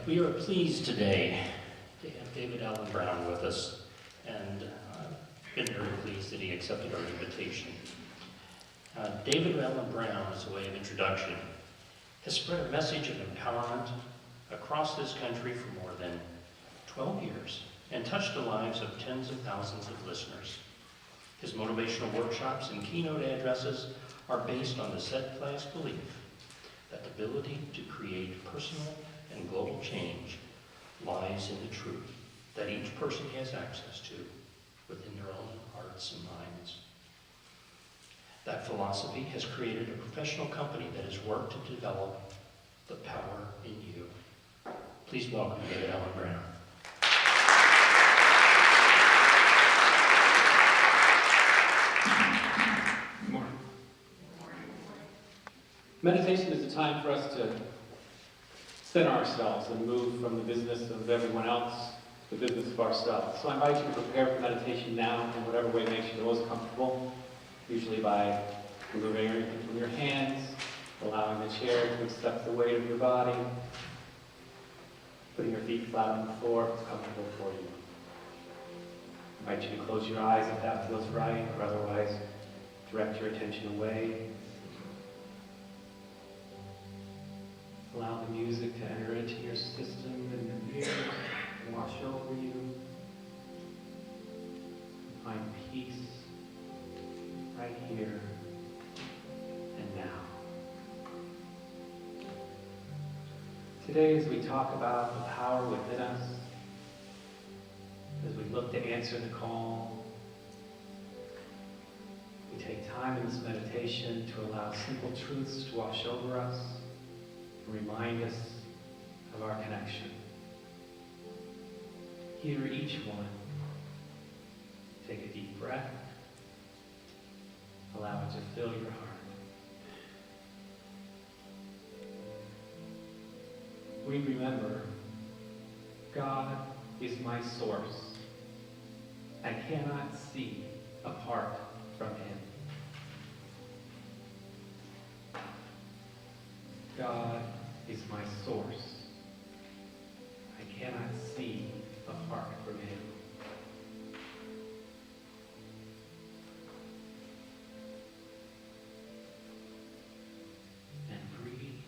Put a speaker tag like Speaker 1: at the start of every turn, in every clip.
Speaker 1: We are pleased today to have David Allen Brown with us, and been very pleased that he accepted our invitation. David Allen Brown, as a way of introduction, has spread a message of empowerment across this country for more than 12 years and touched the lives of tens of thousands of listeners. His motivational workshops and keynote addresses are based on the steadfast belief that the ability to create personal and global change lies in the truth that each person has access to within their own hearts and minds. That philosophy has created a professional company that has worked to develop the power in you. Please welcome David Allen Brown.
Speaker 2: Good morning.
Speaker 3: Meditation is a time for us to center ourselves and move from the business of everyone else to the business of ourselves. So I invite you to prepare for meditation now in whatever way makes you the most comfortable, usually by removing everything from your hands, allowing the chair to accept the weight of your body, putting your feet flat on the floor if it's comfortable for you. I invite you to close your eyes if that feels right, or otherwise direct your attention away. Allow the music to enter into your system and your ears and wash over you. Find peace right here and now. Today, as we talk about the power within us, as we look to answer the call, we take time in this meditation to allow simple truths to wash over us, remind us of our connection. Hear each one. Take a deep breath. Allow it to fill your heart. We remember God is my source. I cannot see apart from Him. God is my source. I cannot see apart from Him. And breathe.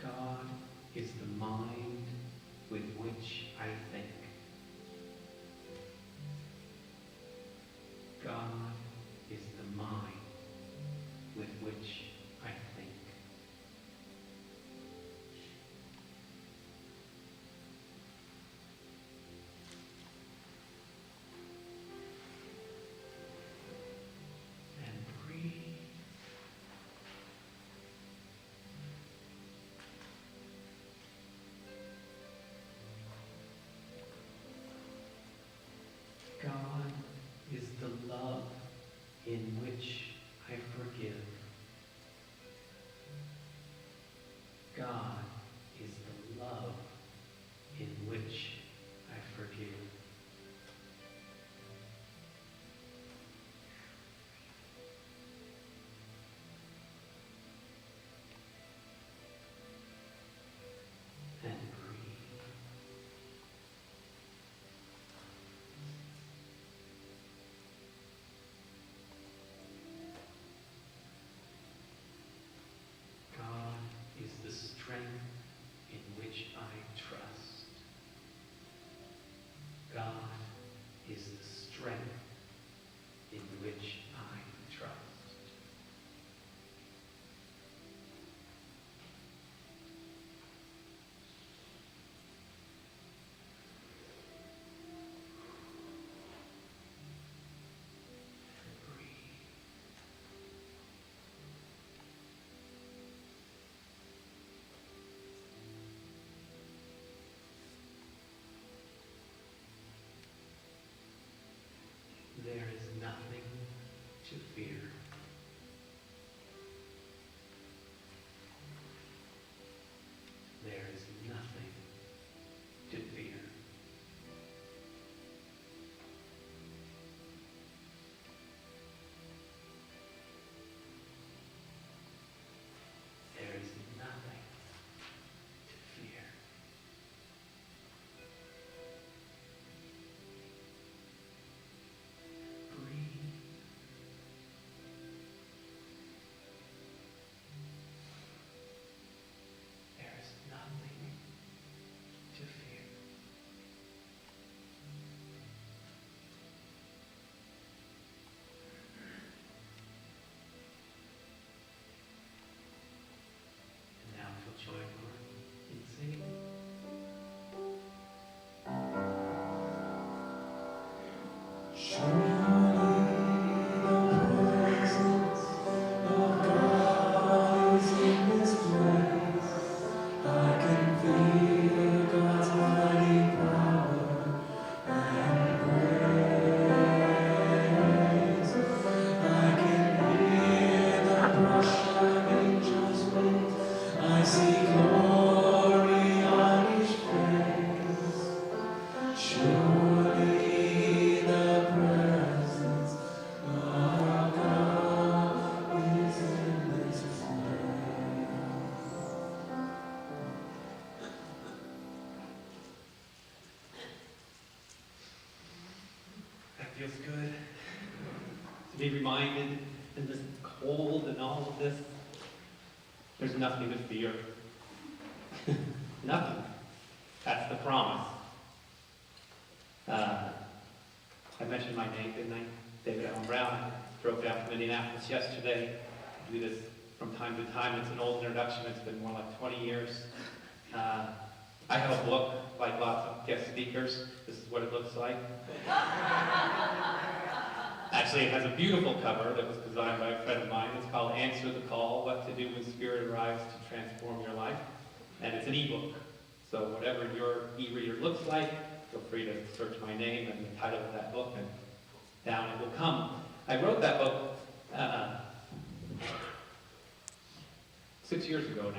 Speaker 3: God is the mind with which I think. God is the mind with which I think. And breathe. God is the love in which I forgive. God is the love in which I forgive. And breathe. God is the strength in which I trust. God is the strength in which I trust. Breathe. That feels good. To be reminded in this cold and all of this, there's nothing to fear. Nothing. That's the promise. I mentioned my name, didn't I? David Allen Brown. I drove down from Indianapolis yesterday. I do this from time to time. It's an old introduction. It's been more like 20 years. I have a book, like lots of guest speakers. This is what it looks like. Actually, it has a beautiful cover that was designed by a friend of mine. It's called Answer the Call, What to Do When Spirit Arrives to Transform Your Life. And it's an ebook. So whatever your e-reader looks like, feel free to search my name and the title of that book, and down it will come. I wrote that book 6 years ago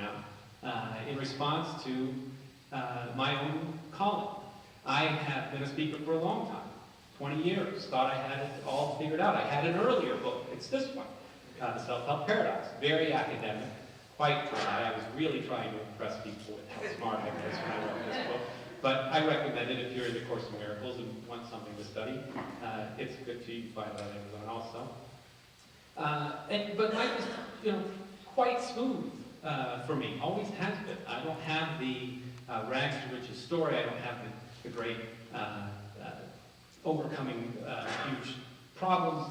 Speaker 3: now, in response to my own calling. I have been a speaker for a long time, 20 years, thought I had it all figured out. I had an earlier book, it's this one, The Self-Help Paradox, very academic, quite dry. I was really trying to impress people with how smart I was when I wrote this book. But I recommend it if you're in the Course in Miracles and want something to study. It's good to you can find that on Amazon also. But life is, quite smooth for me. Always has been. I don't have the rags to riches story. I don't have the great overcoming huge problems.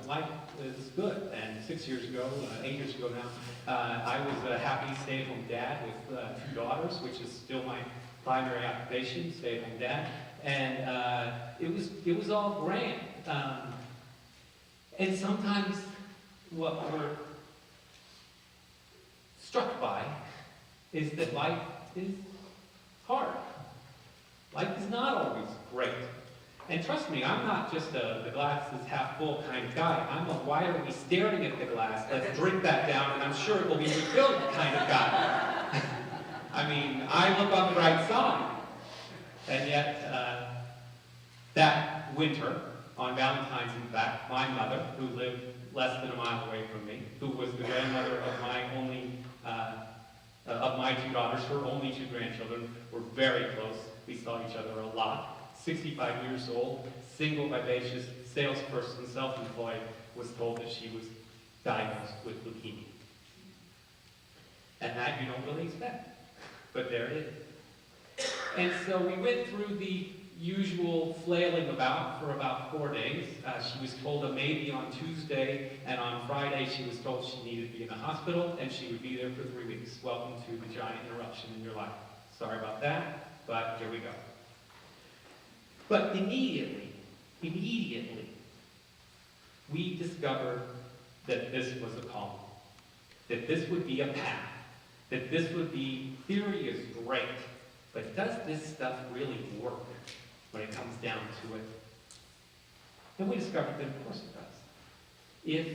Speaker 3: Life is good. And 6 years ago, 8 years ago now, I was a happy stay-at-home dad with 2 daughters, which is still my primary occupation, stay-at-home dad. And it was all grand. And sometimes what we're struck by is that life is hard. Life is not always great. And trust me, I'm not just the glass is half full kind of guy. I'm a why are we staring at the glass? Let's drink that down and I'm sure it will be refilled kind of guy. I mean, I look on the bright side. And yet, that winter, on Valentine's in fact, my mother, who lived less than a mile away from me, who was the grandmother of my 2 daughters, her only 2 grandchildren, were very close. We saw each other a lot. 65 years old, single, vivacious, salesperson, self-employed, was told that she was diagnosed with leukemia. And that you don't really expect, but there it is. And so we went through the usual flailing about for about 4 days. She was told a maybe on Tuesday, and on Friday she was told she needed to be in the hospital, and she would be there for 3 weeks. Welcome to the giant interruption in your life. Sorry about that, but here we go. But immediately, we discovered that this was a calling, that this would be a path, that this would be, theory is great, but does this stuff really work when it comes down to it? And we discovered that of course it does. If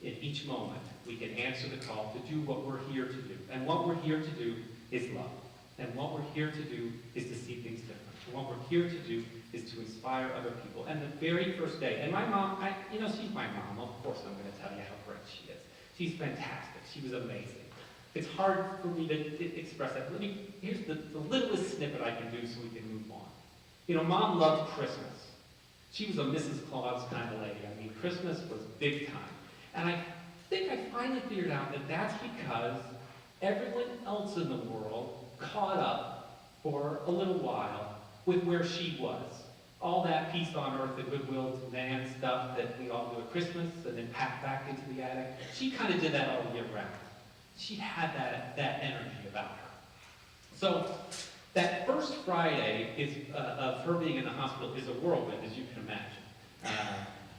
Speaker 3: in each moment we can answer the call to do what we're here to do. And what we're here to do is love. And what we're here to do is to see things different. And what we're here to do is to inspire other people. And the very first day, and my mom, she's my mom. Of course I'm going to tell you how great she is. She's fantastic. She was amazing. It's hard for me to express that. Here's the littlest snippet I can do so we can move on. Mom loved Christmas. She was a Mrs. Claus kind of lady. I mean, Christmas was big time. And I think I finally figured out that that's because everyone else in the world caught up for a little while with where she was. All that peace on earth, the goodwill to man stuff that we all do at Christmas and then pack back into the attic. She kind of did that all year round. She had that energy about her. So that first Friday of her being in the hospital is a whirlwind, as you can imagine.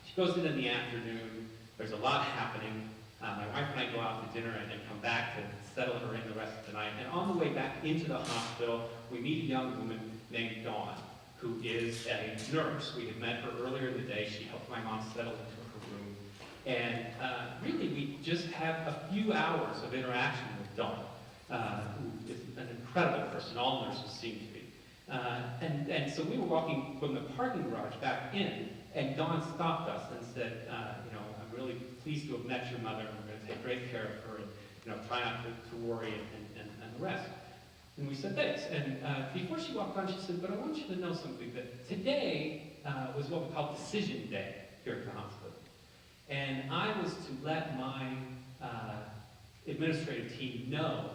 Speaker 3: She goes in the afternoon. There's a lot happening. My wife and I go out to dinner and then come back to settle her in the rest of the night. And on the way back into the hospital, we meet a young woman named Dawn, who is a nurse. We had met her earlier in the day. She helped my mom settle into her room. And really, we just had a few hours of interaction with Dawn, who is an incredible person. All nurses seem to be. And so we were walking from the parking garage back in, and Dawn stopped us and said, I'm really pleased to have met your mother, and we're going to take great care of her, and try not to worry and the rest. And we said thanks. And before she walked on, she said, but I want you to know something, that today was what we call decision day here at the hospital. And I was to let my administrative team know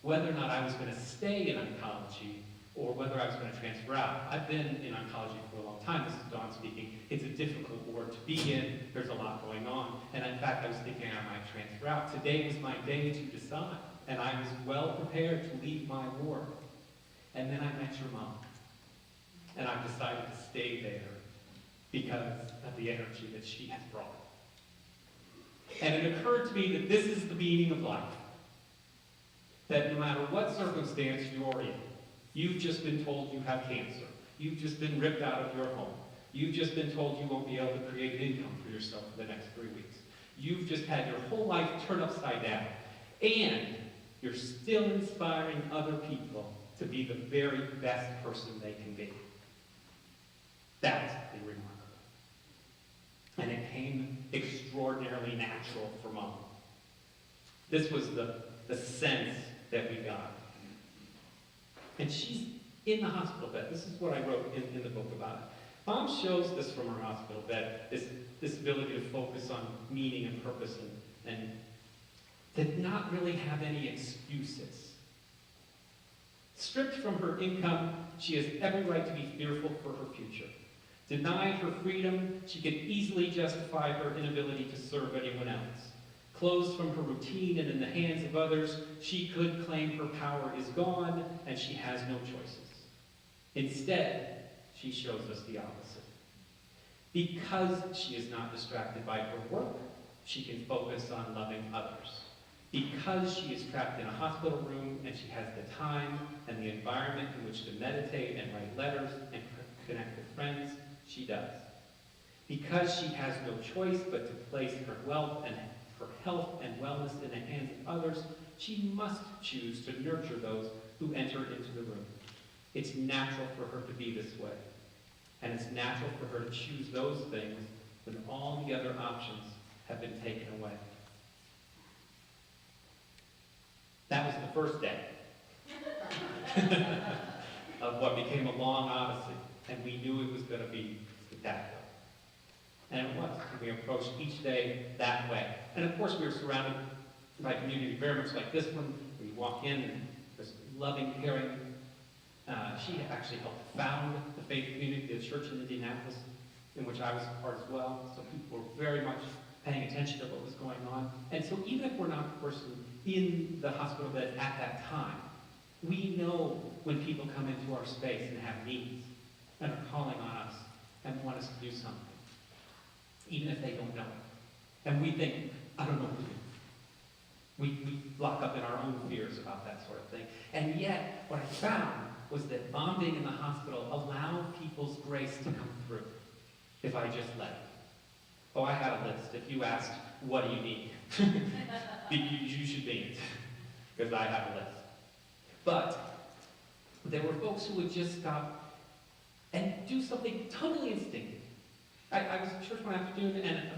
Speaker 3: whether or not I was going to stay in oncology or whether I was going to transfer out. I've been in oncology for a long time. This is Dawn speaking. It's a difficult ward to be in. There's a lot going on. And in fact, I was thinking I might transfer out. Today was my day to decide. And I was well prepared to leave my ward. And then I met your mom. And I've decided to stay there because of the energy that she has brought. And it occurred to me that this is the meaning of life. That no matter what circumstance you're in, you've just been told you have cancer. You've just been ripped out of your home. You've just been told you won't be able to create an income for yourself for the next 3 weeks. You've just had your whole life turned upside down. And you're still inspiring other people to be the very best person they can be. That's pretty remarkable. And it came extraordinarily natural for Mom. This was the sense that we got. And she's in the hospital bed. This is what I wrote in the book about it. Mom shows this from her hospital bed, this ability to focus on meaning and purpose and did not really have any excuses. Stripped from her income, she has every right to be fearful for her future. Denied her freedom, she could easily justify her inability to serve anyone else. Closed from her routine and in the hands of others, she could claim her power is gone and she has no choices. Instead, she shows us the opposite. Because she is not distracted by her work, she can focus on loving others. Because she is trapped in a hospital room and she has the time and the environment in which to meditate and write letters and connect with friends, she does. Because she has no choice but to place her wealth and her health and wellness in the hands of others, she must choose to nurture those who enter into the room. It's natural for her to be this way. And it's natural for her to choose those things when all the other options have been taken away. That was the first day of what became a long odyssey, and we knew it was going to be spectacular. And it was. We approached each day that way. And of course, we were surrounded by community very much like this one. We walk in, and this loving, caring. She actually helped found the faith community, the church in Indianapolis, in which I was a part as well. So people were very much paying attention to what was going on. And so even if we're not the person in the hospital bed at that time, we know when people come into our space and have needs and are calling on us and want us to do something, even if they don't know it. And we think, I don't know what to do. We lock up in our own fears about that sort of thing. And yet, what I found was that Mom being in the hospital allowed people's grace to come through if I just let it. Oh, I had a list. If you asked, what do you need? You should be it, because I have a list. But there were folks who would just stop and do something totally instinctive. I was at church one afternoon, and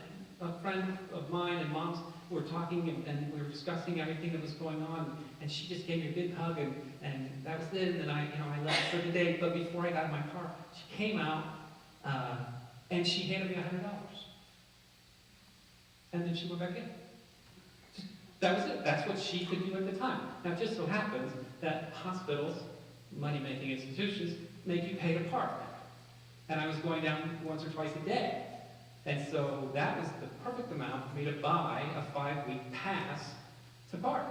Speaker 3: a friend of mine and Mom's were talking, and we were discussing everything that was going on, and she just gave me a big hug, and that was it, and then I left for the day. But before I got in my car, she came out, and she handed me $100. And then she went back in. That was it. That's what she could do at the time. Now, it just so happens that hospitals, money-making institutions, make you pay to park. And I was going down once or twice a day. And so that was the perfect amount for me to buy a 5-week pass to park.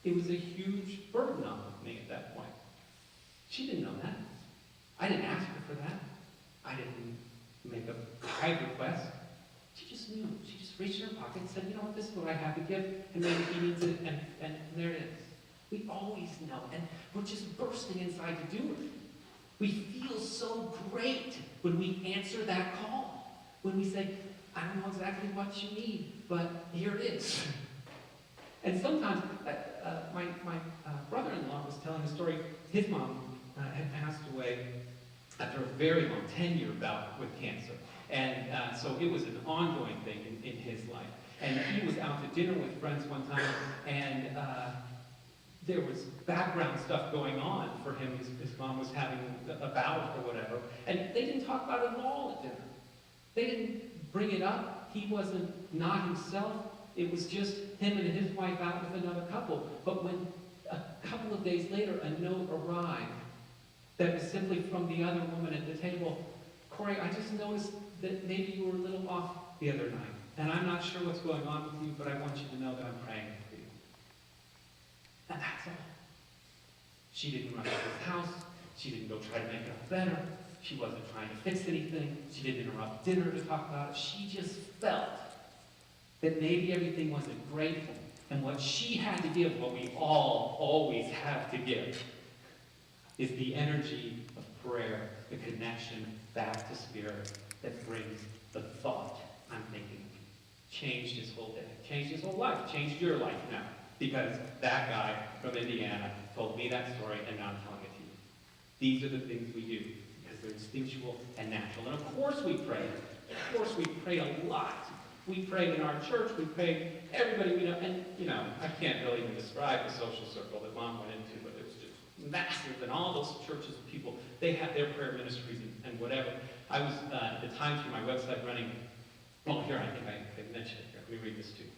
Speaker 3: It was a huge burden off of me at that point. She didn't know that. I didn't ask her for that. I didn't make a high request. She just knew. She just reached in her pocket and said, you know what, this is what I have to give, and maybe he needs it, and there it is. We always know, and we're just bursting inside to do it. We feel so great when we answer that call. When we say, I don't know exactly what you need, but here it is. And sometimes, my brother-in-law was telling a story. His mom had passed away after a very long 10-year bout with cancer. And so it was an ongoing thing in his life. And he was out to dinner with friends one time, and there was background stuff going on for him. His mom was having a bout or whatever. And they didn't talk about it at all at dinner. They didn't bring it up. He wasn't not himself. It was just him and his wife out with another couple. But when a couple of days later a note arrived that was simply from the other woman at the table, Corey, I just noticed that maybe you were a little off the other night. And I'm not sure what's going on with you, but I want you to know that I'm praying for you. And that's all. She didn't rush to his house. She didn't go try to make it better. She wasn't trying to fix anything. She didn't interrupt dinner to talk about it. She just felt that maybe everything wasn't great. And what she had to give, what we all always have to give, is the energy of prayer, the connection back to spirit that brings the thought, I'm thinking, changed his whole day, changed his whole life, changed your life now. Because that guy from Indiana told me that story, and now I'm telling it to you. These are the things we do, because they're instinctual and natural. And of course we pray. Of course we pray a lot. We pray in our church, we pray everybody we know. And, I can't really even describe the social circle that Mom went into, but it was just massive. And all those churches of people, they have their prayer ministries and whatever. I was, at the time, through my website running, well, here, I think I mentioned it here. Let me read this to you.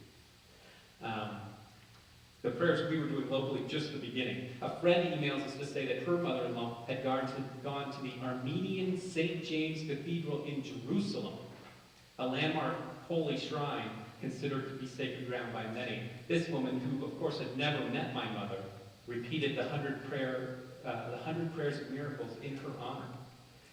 Speaker 3: The prayers we were doing locally, just the beginning. A friend emails us to say that her mother-in-law had gone to the Armenian St. James Cathedral in Jerusalem, a landmark holy shrine considered to be sacred ground by many. This woman, who of course had never met my mother, repeated the 100 prayers of miracles in her honor.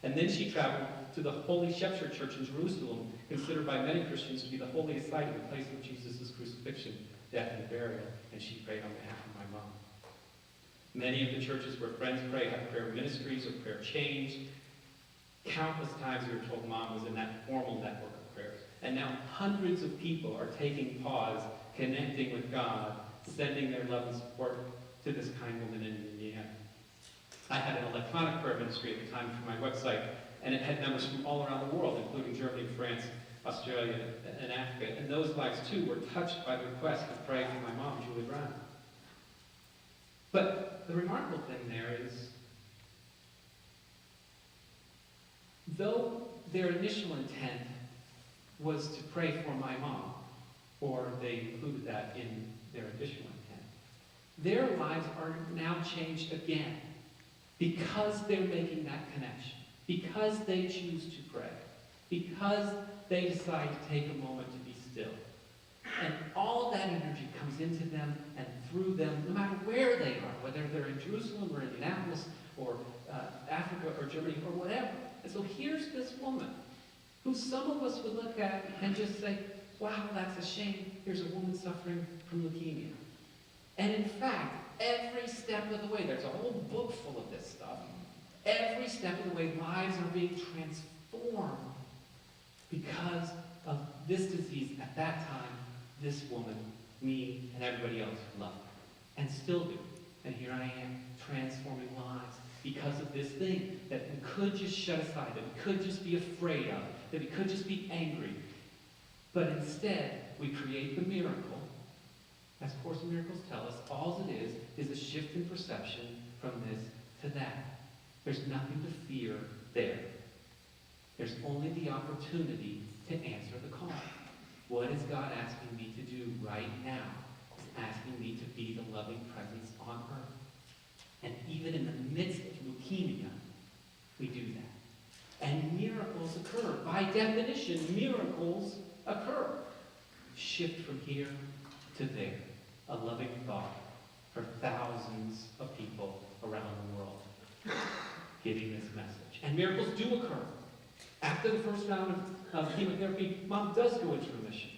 Speaker 3: And then she traveled to the Holy Sepulchre Church in Jerusalem, considered by many Christians to be the holiest site of the place of Jesus' crucifixion, death, and burial, and she prayed on behalf of my mom. Many of the churches where friends pray have prayer ministries or prayer chains. Countless times we were told Mom was in that formal network of prayers. And now hundreds of people are taking pause, connecting with God, sending their love and support to this kind woman in Indiana. I had an electronic prayer ministry at the time through my website, and it had members from all around the world, including Germany, France, Australia, and Africa. And those lives, too, were touched by the request to pray for my mom, Julie Brown. But the remarkable thing there is, though their initial intent was to pray for my mom, or they included that in their additional intent, their lives are now changed again because they're making that connection, because they choose to pray, because they decide to take a moment to be still. And all of that energy comes into them and through them, no matter where they are, whether they're in Jerusalem or Indianapolis or Africa or Germany or whatever. And so here's this woman who some of us would look at and just say, wow, that's a shame. Here's a woman suffering from leukemia. And in fact, every step of the way, there's a whole book full of this stuff. Every step of the way, lives are being transformed because of this disease at that time, this woman, me, and everybody else loved her, and still do. And here I am, transforming lives because of this thing that we could just shut aside, that we could just be afraid of, that we could just be angry. But instead, we create the miracle. As Course in Miracles tell us, all it is a shift in perception from this to that. There's nothing to fear there. There's only the opportunity to answer the call. What is God asking me to do right now? He's asking me to be the loving presence on earth. And even in the midst of leukemia, we do that. And miracles occur. By definition, miracles occur. Shift from here to there. A loving thought for thousands of people around the world, giving this message. And miracles do occur. After the first round of chemotherapy, Mom does go into remission.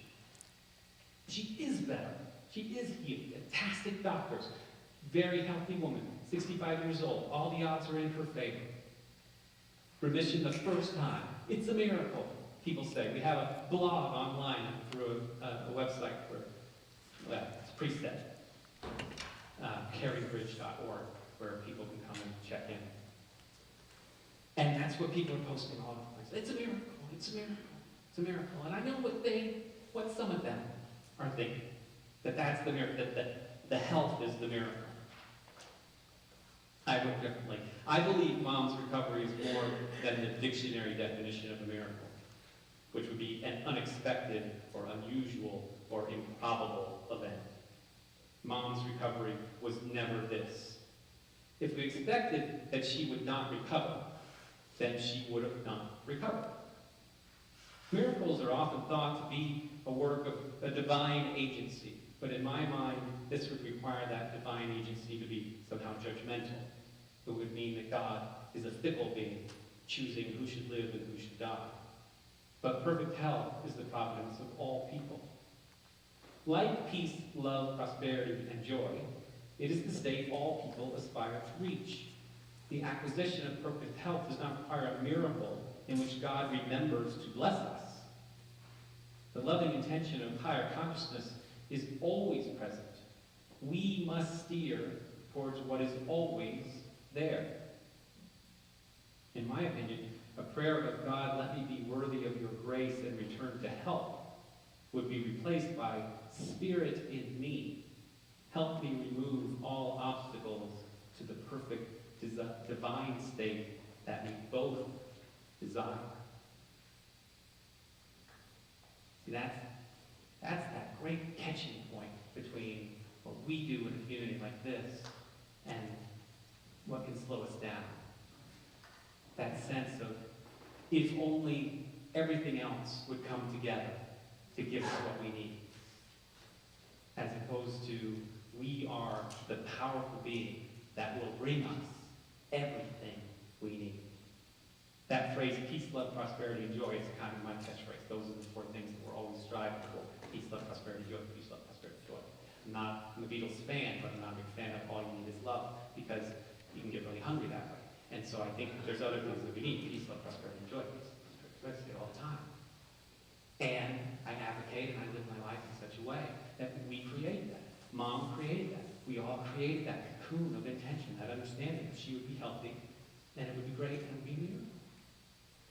Speaker 3: She is better. She is healed. Fantastic doctors. Very healthy woman, 65 years old. All the odds are in her favor. Remission the first time. It's a miracle, people say. We have a blog online through a website well, it's Preset, carrybridge.org, where people can come and check in. And that's what people are posting all over the place. It's a miracle, it's a miracle, it's a miracle. And I know what some of them are thinking. That's the miracle, that the health is the miracle. I would differently. I believe Mom's recovery is more than the dictionary definition of a miracle, which would be an unexpected or unusual or improbable event. Mom's recovery was never this. If we expected that she would not recover, then she would have not recovered. Miracles are often thought to be a work of a divine agency, but in my mind, this would require that divine agency to be somehow judgmental. It would mean that God is a fickle being, choosing who should live and who should die. But perfect health is the providence of all people. Like peace, love, prosperity, and joy, it is the state all people aspire to reach. The acquisition of perfect health does not require a miracle in which God remembers to bless us. The loving intention of higher consciousness is always present. We must steer towards what is always there. In my opinion, a prayer of God, let me be worthy of your grace and return to health, would be replaced by Spirit in me. Help me remove all obstacles to the perfect divine state that we both desire. See, that's that great catching point between what we do in a community like this and what can slow us down. That sense of, if only everything else would come together to give us what we need, as opposed to, we are the powerful being that will bring us everything we need. That phrase, peace, love, prosperity, and joy, is kind of my catchphrase. Those are the four things that we're always striving for. Peace, love, prosperity, joy. Peace, love, prosperity, joy. I'm not a Beatles fan, but I'm not a big fan of all you need is love, because you can get really hungry that way. And so I think there's other things that we need. Peace, love, prosperity, and joy. I say it all the time. And I advocate and I live my life in such a way that we create that. Mom created that. We all created that cocoon of intention, that understanding that she would be healthy, and it would be great, and it would be a miracle.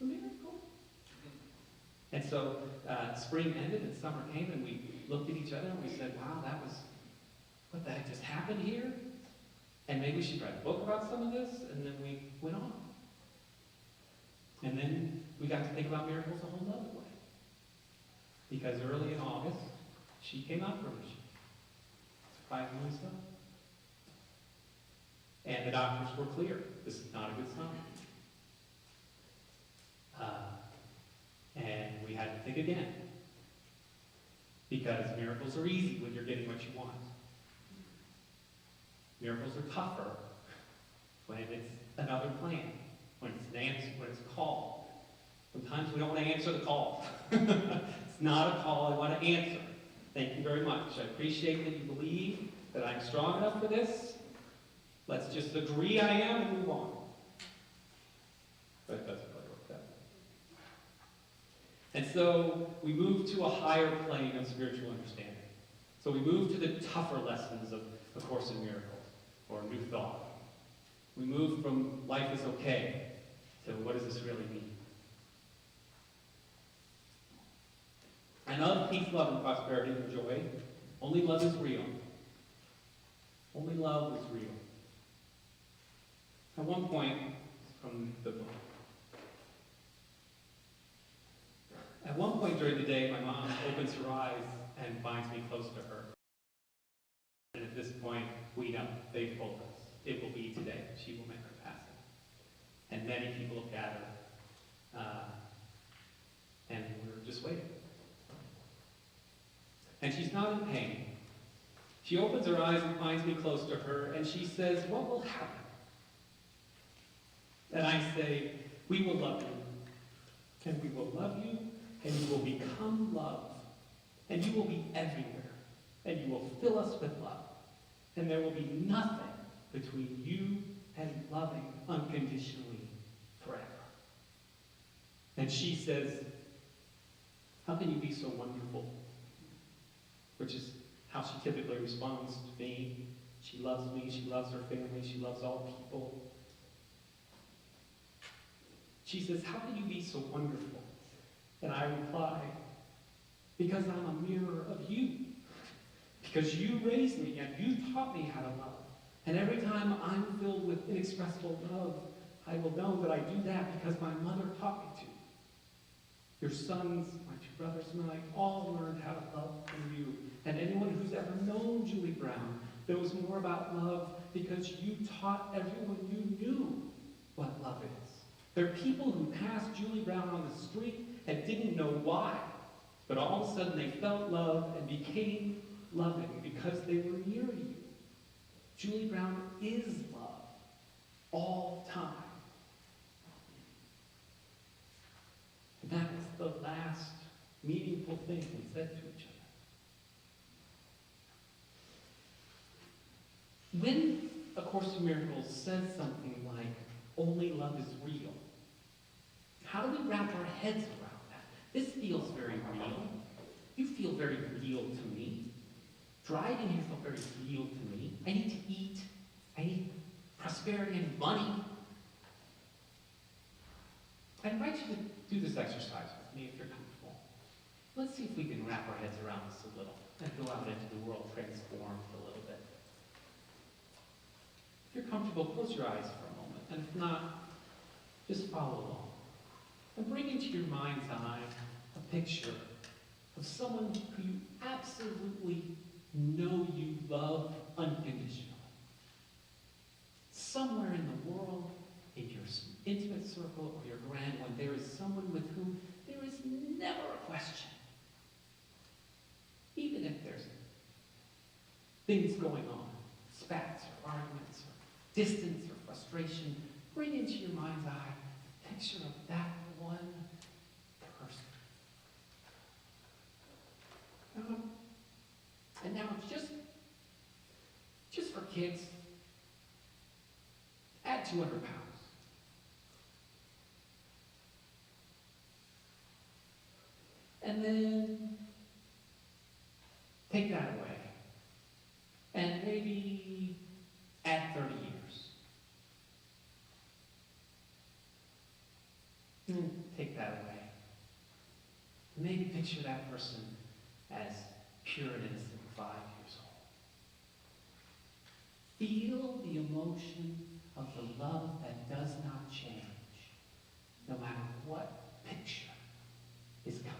Speaker 3: A miracle. And so spring ended and summer came, and we looked at each other and we said, wow, what the heck just happened here? And maybe we should write a book about some of this, and then we went on. And then we got to think about miracles a whole other way. Because early in August, she came out of remission. Surprisingly so. And the doctors were clear. This is not a good sign. And we had to think again. Because miracles are easy when you're getting what you want. Miracles are tougher when it's another plan, when it's an answer, when it's a call. Sometimes we don't want to answer the call. It's not a call I want to answer. Thank you very much. I appreciate that you believe that I'm strong enough for this. Let's just agree I am and move on. But it doesn't really work that way. And so we move to a higher plane of spiritual understanding. So we move to the tougher lessons of A Course in Miracles, or New Thought. We move from life is okay to what does this really mean? And of peace, love, and prosperity and joy, only love is real. Only love is real. At one point, from the book, at one point during the day, my mom opens her eyes and finds me close to her. And at this point, we know, they've told us, it will be today. She will make her passing. And many people have gathered, and we're just waiting. And she's not in pain. She opens her eyes and finds me close to her, and she says, what will happen? And I say, we will love you.
Speaker 2: And we will love you, and you will become love. And you will be everywhere. And you will fill us with love. And there will be nothing between you and loving unconditionally forever. And she says, how can you be so wonderful? Which is how she typically responds to me. She loves me, she loves her family, she loves all people. She says, how can you be so wonderful? And I reply, because I'm a mirror of you. Because you raised me and you taught me how to love. And every time I'm filled with inexpressible love, I will know that I do that because my mother taught me to. Your sons, my two brothers and I, all learned how to love from you. And anyone who's ever known Julie Brown knows more about love because you taught everyone you knew what love is. There are people who passed Julie Brown on the street and didn't know why, but all of a sudden they felt love and became loving because they were near you. Julie Brown is love all the time. And that was the last meaningful thing we said to each other. When A Course in Miracles says something like, only love is real, how do we wrap our heads around that? This feels very real. You feel very real to me. Driving here felt very real to me. I need to eat. I need prosperity and money. I invite you to do this exercise with me if you're comfortable. Let's see if we can wrap our heads around this a little and go out into the world transformed a little bit. If you're comfortable, close your eyes for a moment. And if not, just follow along. And bring into your mind's eye a picture of someone who you absolutely know you love unconditionally. Somewhere in the world, in your intimate circle or your grand one, there is someone with whom there is never a question. Even if there's things going on, spats or arguments or distance or frustration, bring into your mind's eye a picture of that one person. And now just for kids, add 200 pounds. And then take that away. And maybe add 30 years. And take that away. Maybe picture that person as pure and innocent 5 years old. Feel the emotion of the love that does not change, no matter what picture is coming to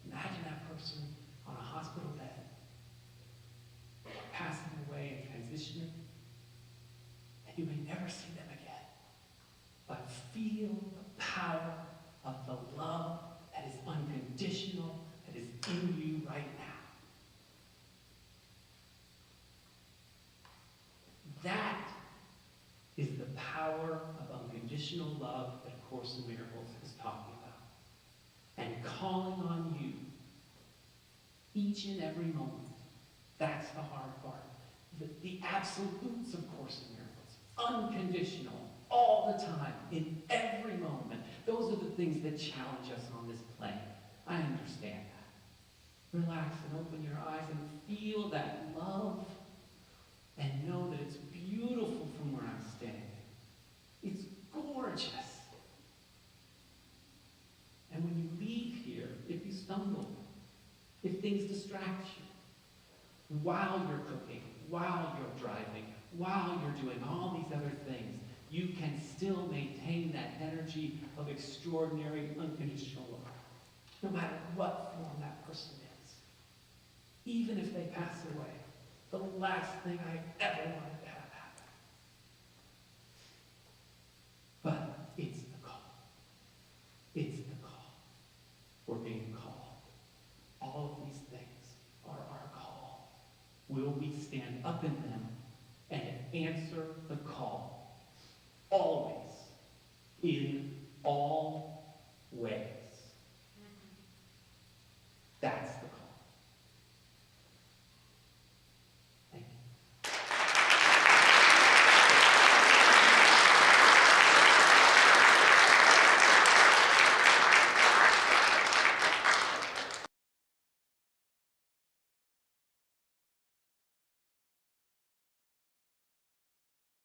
Speaker 2: you. Imagine that person on a hospital bed, passing away and transitioning, and you may never see them again. But feel the power of the love that is unconditional, that is in you right now. That is the power of unconditional love that A Course in Miracles is talking about. And calling on you each and every moment. That's the hard part. The absolutes of Course in Miracles. Unconditional, all the time, in every moment. Those are the things that challenge us on this plane. I understand that. Relax and open your eyes and feel that love and know that it's beautiful from where I'm standing. It's gorgeous. And when you leave here, if you stumble, if things distract you, while you're cooking, while you're driving, while you're doing all these other things, you can still maintain that energy of extraordinary, unconditional love, no matter what form that person is. Even if they pass away, the last thing I ever wanted to have happen. But it's the call. It's the call. We're being called. All of these things are our call. Will we stand up in them and answer the call? Always. in all ways.